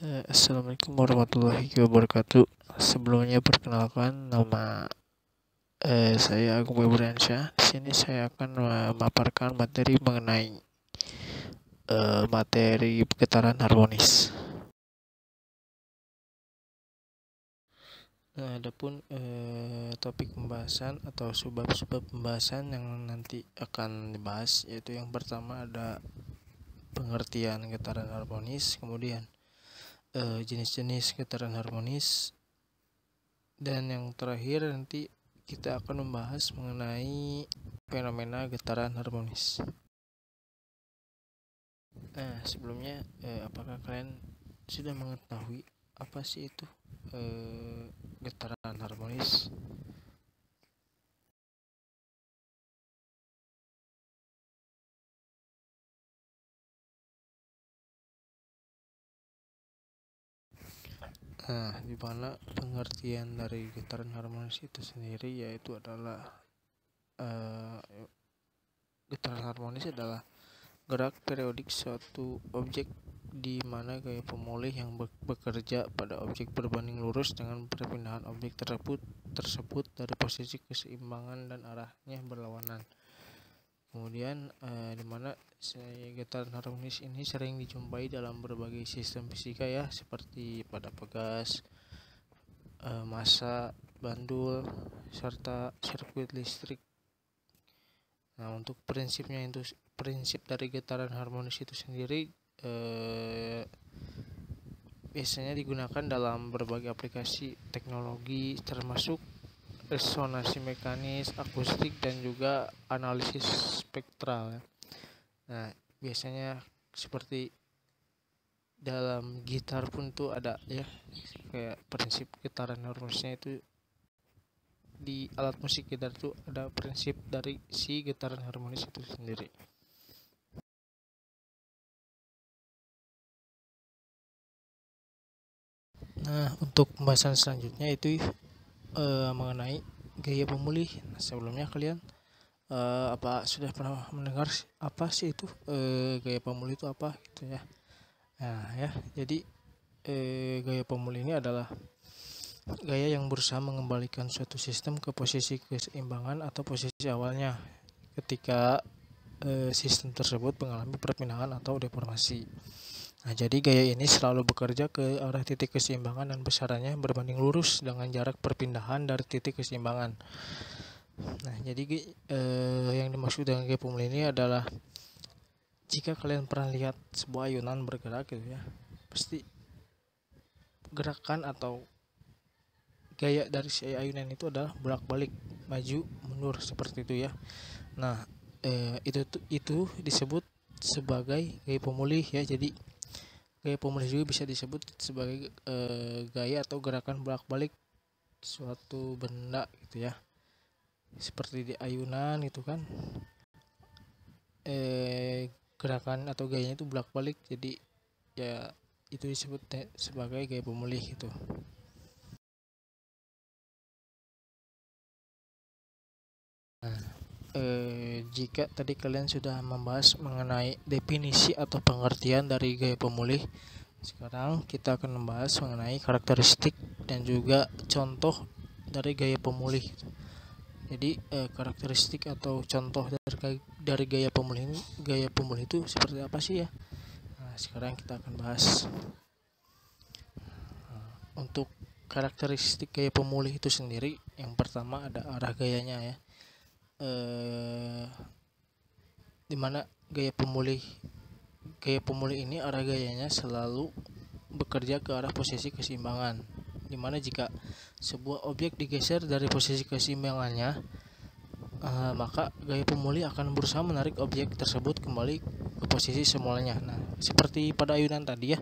Assalamualaikum warahmatullahi wabarakatuh. Sebelumnya perkenalkan nama saya Agung Febriansyah. Di sini saya akan memaparkan materi mengenai materi getaran harmonis. Nah, adapun topik pembahasan atau sebab-sebab pembahasan yang nanti akan dibahas, yaitu yang pertama ada pengertian getaran harmonis, kemudian jenis-jenis getaran harmonis, dan yang terakhir nanti kita akan membahas mengenai fenomena getaran harmonis. Nah, sebelumnya apakah kalian sudah mengetahui apa sih itu getaran harmonis? Nah, di mana pengertian dari getaran harmonis itu sendiri yaitu adalah getaran harmonis adalah gerak periodik suatu objek di mana gaya pemulih yang bekerja pada objek berbanding lurus dengan perpindahan objek tersebut dari posisi keseimbangan dan arahnya berlawanan. Kemudian di mana getaran harmonis ini sering dijumpai dalam berbagai sistem fisika ya, seperti pada pegas, massa, bandul, serta sirkuit listrik. Nah, untuk prinsip dari getaran harmonis itu sendiri biasanya digunakan dalam berbagai aplikasi teknologi, termasuk resonansi mekanis, akustik, dan juga analisis spektral ya. Nah, biasanya seperti dalam gitar pun tuh ada ya, kayak prinsip getaran harmonisnya itu di alat musik gitar tuh ada prinsip dari si getaran harmonis itu sendiri. Nah, untuk pembahasan selanjutnya itu mengenai gaya pemulih. Nah, sebelumnya kalian apa sudah pernah mendengar apa sih itu gaya pemulih itu apa gitu ya? Nah ya, jadi gaya pemulih ini adalah gaya yang berusaha mengembalikan suatu sistem ke posisi keseimbangan atau posisi awalnya ketika sistem tersebut mengalami perpindahan atau deformasi. Nah, jadi gaya ini selalu bekerja ke arah titik keseimbangan dan besarannya berbanding lurus dengan jarak perpindahan dari titik keseimbangan. Nah, jadi yang dimaksud dengan gaya pemulih ini adalah jika kalian pernah lihat sebuah ayunan bergerak gitu ya, pasti gerakan atau gaya dari si ayunan itu adalah bolak-balik, maju, mundur seperti itu ya. Nah, itu disebut sebagai gaya pemulih ya. Jadi gaya pemulih juga bisa disebut sebagai gaya atau gerakan bolak-balik suatu benda gitu ya, seperti di ayunan itu kan gerakan atau gayanya itu bolak-balik, jadi ya itu disebut sebagai gaya pemulih gitu. Nah, jika tadi kalian sudah membahas mengenai definisi atau pengertian dari gaya pemulih, sekarang kita akan membahas mengenai karakteristik dan juga contoh dari gaya pemulih. Jadi karakteristik atau contoh dari gaya pemulih itu seperti apa sih ya? Nah, sekarang kita akan bahas. Untuk karakteristik gaya pemulih itu sendiri, yang pertama ada arah gayanya ya. Dimana gaya pemulih ini arah gayanya selalu bekerja ke arah posisi keseimbangan, dimana jika sebuah objek digeser dari posisi keseimbangannya, maka gaya pemulih akan berusaha menarik objek tersebut kembali ke posisi semulanya. Nah, seperti pada ayunan tadi ya,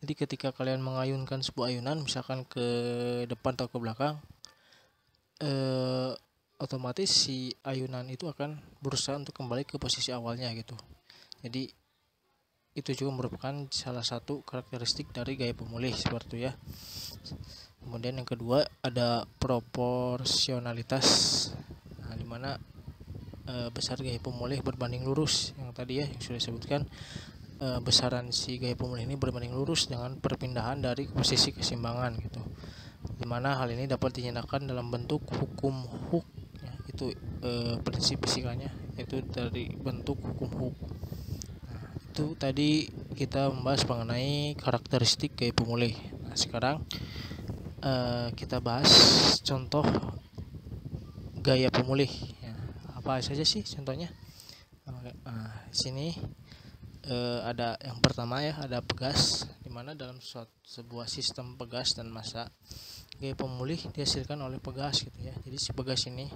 jadi ketika kalian mengayunkan sebuah ayunan misalkan ke depan atau ke belakang, otomatis si ayunan itu akan berusaha untuk kembali ke posisi awalnya gitu. Jadi itu juga merupakan salah satu karakteristik dari gaya pemulih seperti itu ya. Kemudian yang kedua ada proporsionalitas. Nah, dimana besar gaya pemulih berbanding lurus yang tadi ya yang sudah disebutkan. besaran si gaya pemulih ini berbanding lurus dengan perpindahan dari posisi keseimbangan gitu, dimana hal ini dapat dinyatakan dalam bentuk hukum Hooke ya, itu prinsip fisikanya yaitu dari bentuk hukum Hooke. Nah, itu tadi kita membahas mengenai karakteristik gaya pemulih. Nah, sekarang kita bahas contoh gaya pemulih ya. Apa saja sih contohnya? Sini ada yang pertama ya, ada pegas, dimana dalam sebuah sistem pegas dan massa gaya pemulih dihasilkan oleh pegas gitu ya. Jadi si pegas ini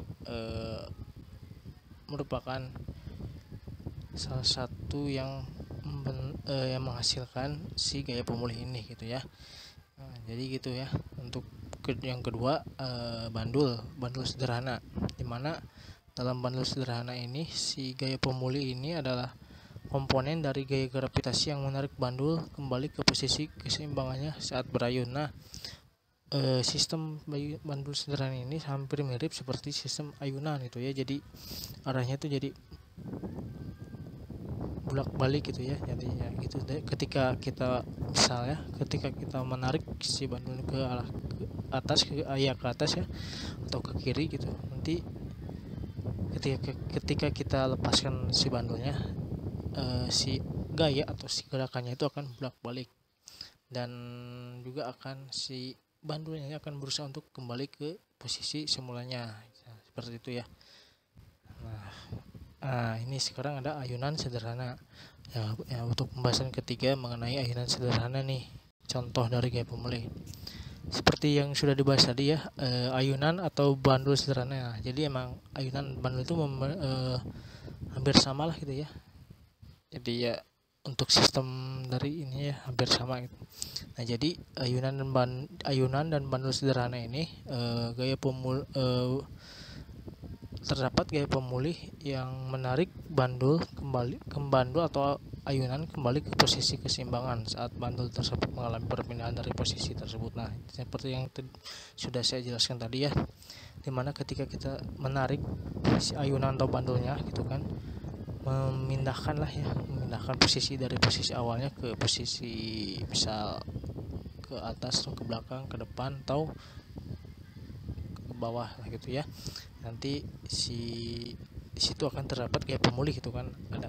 merupakan salah satu yang menghasilkan si gaya pemulih ini gitu ya. Nah, jadi gitu ya. Untuk yang kedua, bandul sederhana, dimana dalam bandul sederhana ini si gaya pemulih ini adalah komponen dari gaya gravitasi yang menarik bandul kembali ke posisi keseimbangannya saat berayun. Nah, sistem bandul sederhana ini hampir mirip seperti sistem ayunan gitu ya. Jadi arahnya tuh jadi bolak-balik gitu ya. Jadi ya gitu. Ketika kita misalnya ketika kita menarik si bandul ke arah ke atas ke atas ya, atau ke kiri gitu, nanti ketika kita lepaskan si bandulnya, si gaya atau si gerakannya itu akan bolak-balik, dan juga akan si bandulnya akan berusaha untuk kembali ke posisi semulanya. Nah, seperti itu ya. Nah, ini sekarang ada ayunan sederhana ya. Untuk pembahasan ketiga mengenai ayunan sederhana nih, contoh dari gaya pemulih seperti yang sudah dibahas tadi ya, ayunan atau bandul sederhana. Jadi emang ayunan bandul itu hampir sama lah gitu ya. Jadi ya untuk sistem dari ini ya hampir sama gitu. Nah, jadi ayunan dan bandul sederhana ini terdapat gaya pemulih yang menarik bandul atau ayunan kembali ke posisi keseimbangan saat bandul tersebut mengalami perpindahan dari posisi tersebut. Nah, seperti yang sudah saya jelaskan tadi ya, dimana ketika kita menarik si ayunan atau bandulnya gitu kan, memindahkan posisi dari posisi awalnya ke posisi misal ke atas atau ke belakang, ke depan atau ke bawah lah gitu ya. Nanti di situ akan terdapat gaya pemulih gitu kan, ada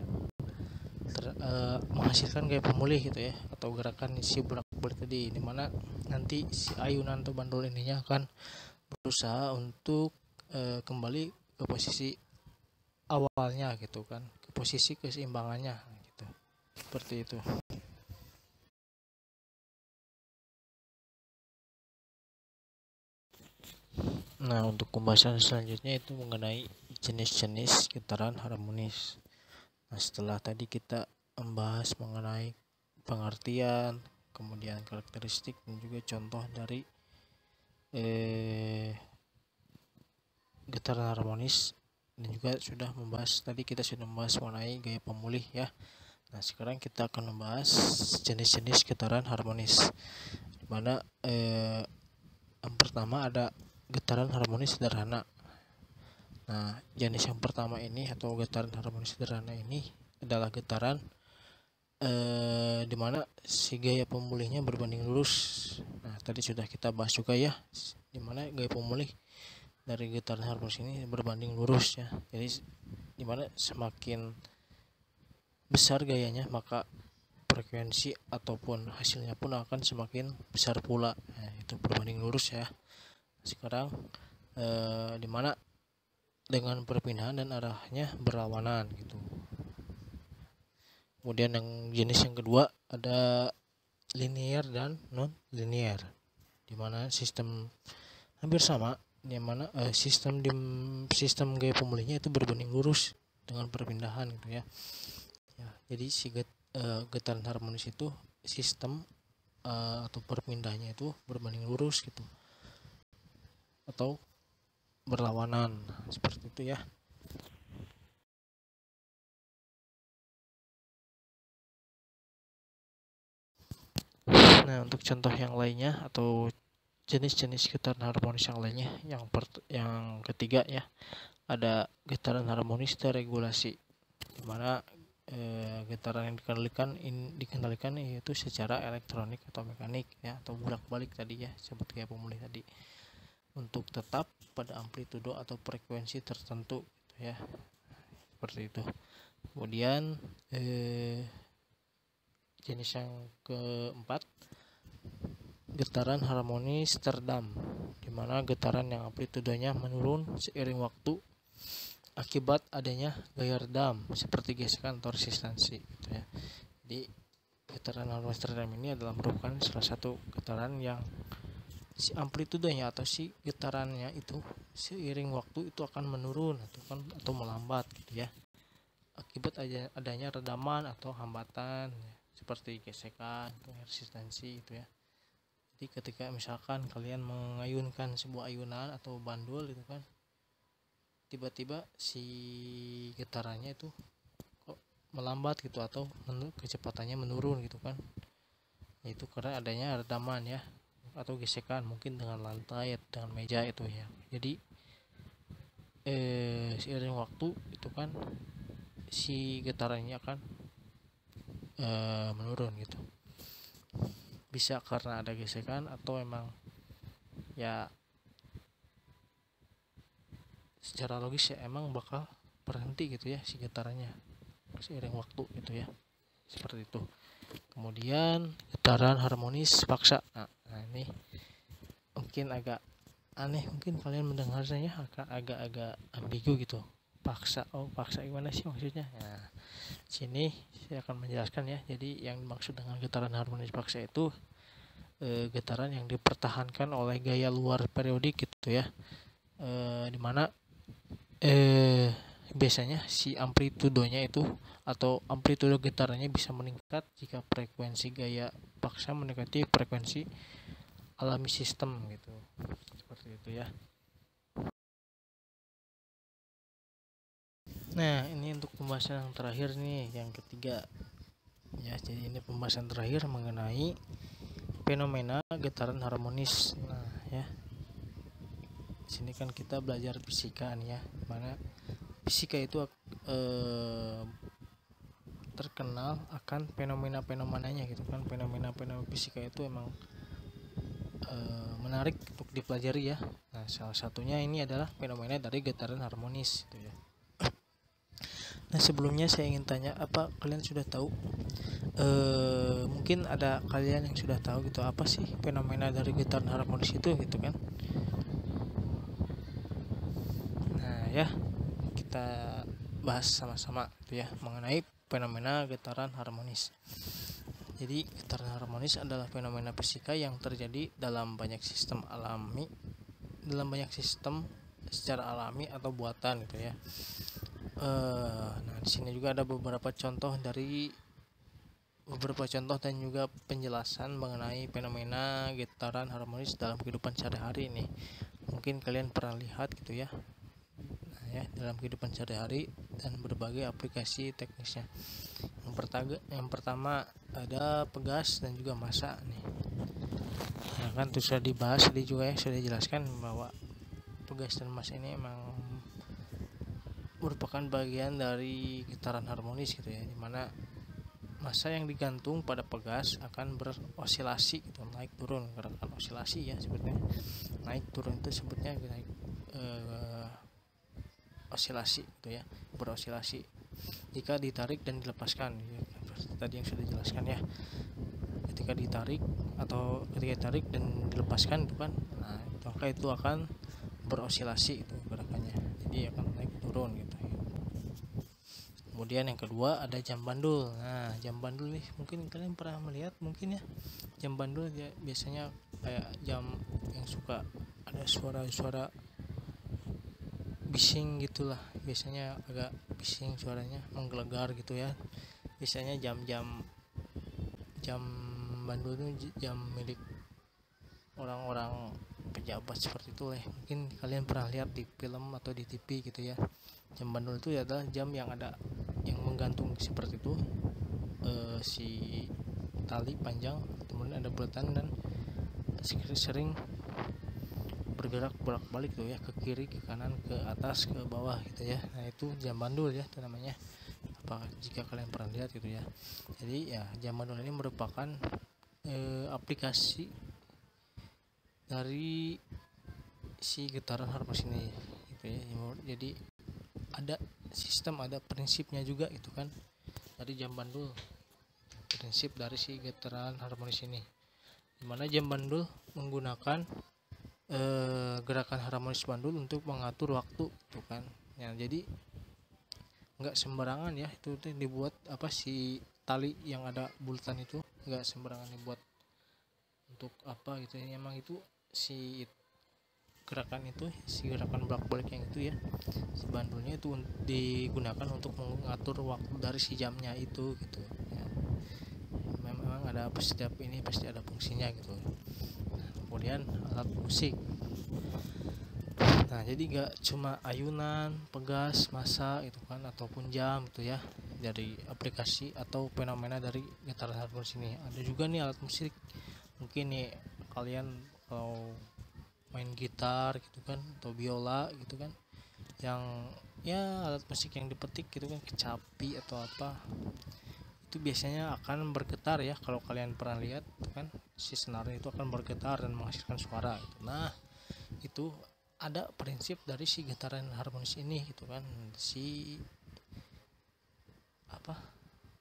menghasilkan gaya pemulih gitu ya, atau gerakan si bolak-balik tadi, dimana nanti si ayunan atau bandul ininya akan berusaha untuk kembali ke posisi awalnya gitu kan, ke posisi keseimbangannya gitu, seperti itu. Nah, untuk pembahasan selanjutnya itu mengenai jenis-jenis getaran harmonis. Nah, setelah tadi kita membahas mengenai pengertian, kemudian karakteristik dan juga contoh dari getaran harmonis, dan juga kita sudah membahas mengenai gaya pemulih ya. Nah, sekarang kita akan membahas jenis-jenis getaran harmonis, dimana yang pertama ada getaran harmonis sederhana. Nah, jenis yang pertama ini atau getaran harmonis sederhana ini adalah getaran dimana si gaya pemulihnya berbanding lurus. Nah, tadi sudah kita bahas juga ya, dimana gaya pemulih dari getaran harmonis ini berbanding lurus ya. Jadi dimana semakin besar gayanya, maka frekuensi ataupun hasilnya pun akan semakin besar pula. Nah, itu berbanding lurus ya. Sekarang dimana dengan perpindahan dan arahnya berlawanan gitu. Kemudian yang jenis yang kedua ada linear dan non linear, dimana sistem hampir sama, dimana sistem gaya pemulihnya itu berbanding lurus dengan perpindahan gitu ya. Jadi si getaran harmonis itu sistem atau perpindahannya itu berbanding lurus gitu, atau berlawanan, seperti itu ya. Nah, untuk contoh yang lainnya atau jenis-jenis getaran harmonis yang lainnya, yang ketiga ya, ada getaran harmonis deregulasi, dimana getaran yang dikendalikan yaitu secara elektronik atau mekanik ya, atau bolak-balik tadi ya, seperti gaya pemulih tadi, untuk tetap pada amplitudo atau frekuensi tertentu gitu ya, seperti itu. Kemudian jenis yang keempat, getaran harmonis terdam, di mana getaran yang amplitudonya menurun seiring waktu akibat adanya gaya redam seperti gesekan atau resistansi gitu ya. Jadi getaran harmonis terdam ini adalah merupakan salah satu getaran yang si amplitudonya atau si getarannya itu seiring waktu itu akan menurun atau melambat gitu ya, akibat adanya redaman atau hambatan ya, seperti gesekan atau resistansi itu ya. Jadi ketika misalkan kalian mengayunkan sebuah ayunan atau bandul gitu kan, tiba-tiba si getarannya itu kok melambat gitu atau kecepatannya menurun gitu kan, itu karena adanya redaman ya, atau gesekan mungkin dengan lantai, dengan meja itu ya. Jadi seiring waktu itu kan si getarannya akan menurun gitu, bisa karena ada gesekan atau emang ya secara logis ya emang bakal berhenti gitu ya si getarannya seiring waktu gitu ya, seperti itu. Kemudian getaran harmonis paksa. Nah ini mungkin agak aneh, mungkin kalian mendengarnya agak ambigu gitu. Paksa, paksa gimana sih maksudnya? Nah, sini saya akan menjelaskan ya. Jadi yang dimaksud dengan getaran harmonis paksa itu getaran yang dipertahankan oleh gaya luar periodik gitu ya, dimana biasanya si amplitudonya itu atau amplitudo getarannya bisa meningkat jika frekuensi gaya paksa mendekati frekuensi alami sistem gitu, seperti itu ya. Nah ini untuk pembahasan yang terakhir nih, yang ketiga ya. Jadi ini pembahasan terakhir mengenai fenomena getaran harmonis. Nah ya, sini kan kita belajar fisika nih ya, mana fisika itu terkenal akan fenomena-fenomenanya gitu kan. Fenomena-fenomena fisika itu emang menarik untuk dipelajari ya. Nah salah satunya ini adalah fenomena dari getaran harmonis gitu ya. Nah sebelumnya saya ingin tanya, apa kalian sudah tahu, mungkin ada kalian yang sudah tahu gitu, apa sih fenomena dari getaran harmonis itu gitu kan. Nah ya, kita bahas sama-sama gitu ya mengenai fenomena getaran harmonis. Jadi getaran harmonis adalah fenomena fisika yang terjadi dalam banyak sistem secara alami atau buatan gitu ya. Nah di sini juga ada beberapa contoh dan juga penjelasan mengenai fenomena getaran harmonis dalam kehidupan sehari-hari nih. Mungkin kalian pernah lihat gitu ya. Nah ya, dalam kehidupan sehari-hari dan berbagai aplikasi teknisnya. Yang pertama ada pegas dan juga massa nih. Nah kan itu sudah dibahas tadi juga ya, sudah dijelaskan bahwa pegas dan massa ini emang merupakan bagian dari getaran harmonis gitu ya, dimana massa yang digantung pada pegas akan berosilasi gitu, naik turun, gerakan osilasi ya sebetulnya. Naik turun itu sebutnya naik osilasi gitu ya, berosilasi jika ditarik dan dilepaskan ya, tadi yang sudah dijelaskan ya. Ketika ditarik dan dilepaskan itu kan, nah maka itu akan berosilasi itu gerakannya, jadi akan naik turun gitu. Kemudian yang kedua ada jam bandul. Nah jam bandul nih mungkin kalian pernah melihat mungkin ya, jam bandul ya biasanya kayak jam yang suka ada suara-suara bising gitulah, biasanya agak bising suaranya, menggelegar gitu ya. Biasanya jam bandul itu jam milik orang-orang pejabat seperti itu lah. Mungkin kalian pernah lihat di film atau di TV gitu ya. Jam bandul itu adalah jam yang ada yang menggantung seperti itu, si tali panjang, kemudian ada bulatan dan sering bergerak bolak-balik tuh ya, ke kiri, ke kanan, ke atas, ke bawah gitu ya. Nah itu jam bandul ya itu namanya, jika kalian pernah lihat gitu ya. Jadi ya jambandul ini merupakan aplikasi dari si getaran harmonis ini gitu ya. Jadi ada sistem, ada prinsipnya juga itu kan dari jambandul, prinsip dari si getaran harmonis ini, dimana jambandul menggunakan gerakan harmonis bandul untuk mengatur waktu tuh kan ya. Jadi nggak sembarangan ya itu tuh dibuat apa si tali yang ada bulatan itu nggak sembarangan dibuat untuk apa gitu ya. Emang itu si gerakan itu, si gerakan bolak-balik yang itu ya, si bandulnya itu digunakan untuk mengatur waktu dari si jamnya itu gitu ya. Memang ada setiap ini pasti ada fungsinya gitu. Kemudian alat musik, nah jadi gak cuma ayunan, pegas, massa itu kan ataupun jam gitu ya, dari aplikasi atau fenomena dari getaran harmonis ini. Ada juga nih alat musik, mungkin nih kalian kalau main gitar gitu kan atau biola gitu kan, yang ya alat musik yang dipetik gitu kan, kecapi atau apa, itu biasanya akan bergetar ya. Kalau kalian pernah lihat kan si senarnya itu akan bergetar dan menghasilkan suara gitu. Nah itu ada prinsip dari si getaran harmonis ini gitu kan, si apa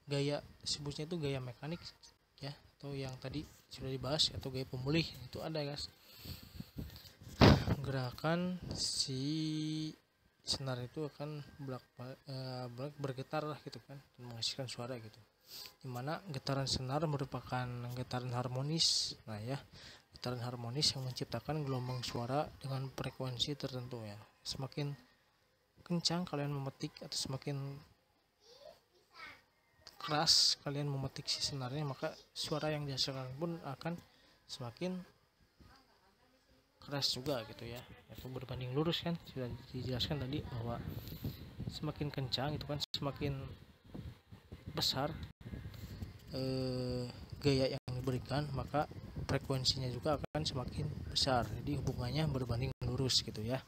gaya sebutnya itu gaya mekanik ya, atau yang tadi sudah dibahas atau gaya pemulih itu ada guys. Gerakan si senar itu akan bergetar lah gitu kan dan menghasilkan suara gitu, dimana getaran senar merupakan getaran harmonis. Nah ya, getaran harmonis yang menciptakan gelombang suara dengan frekuensi tertentu ya. Semakin kencang kalian memetik atau semakin keras kalian memetik si senarnya, maka suara yang dihasilkan pun akan semakin keras juga gitu ya. Itu berbanding lurus kan, sudah dijelaskan tadi bahwa semakin kencang itu kan semakin besar gaya yang diberikan, maka frekuensinya juga akan semakin besar. Jadi hubungannya berbanding lurus gitu ya.